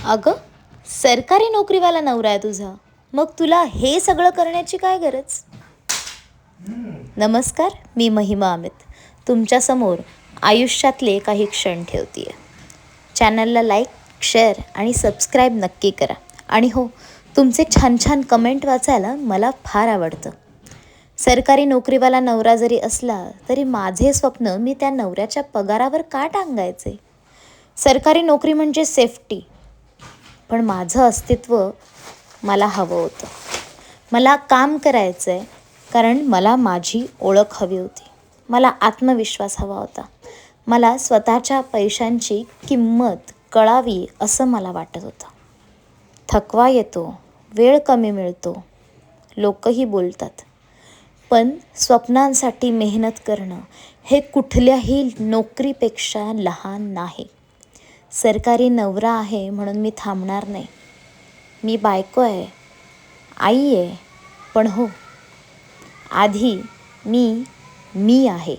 अगं, सरकारी नोकरीवाला नवरा आहे तुझा, मग तुला हे सगळं करण्याची काय गरज? नमस्कार, मी महिमा अमित तुमच्यासमोर आयुष्यातले काही क्षण ठेवते. चॅनलला लाईक, शेअर आणि सबस्क्राईब नक्की करा. आणि हो, तुमचे छान छान कमेंट वाचायला मला फार आवडतं. सरकारी नोकरीवाला नवरा जरी असला तरी माझे स्वप्न मी त्या नवऱ्याच्या पगारावर का टांगायचे? सरकारी नोकरी म्हणजे सेफ्टी, पण माझं अस्तित्व मला हवं होतं. मला काम करायचं आहे कारण मला माझी ओळख हवी होती. मला आत्मविश्वास हवा होता. मला स्वतःच्या पैशांची किंमत कळावी असं मला वाटत होतं. थकवा येतो, वेळ कमी मिळतो, लोकही बोलतात, पण स्वप्नांसाठी मेहनत करणं हे कुठल्याही नोकरीपेक्षा लहान नाही. सरकारी नवरा आहे म्हणून मी थांबणार नाही. मी बायको आहे, आई आहे, पण हो, आधी मी आहे.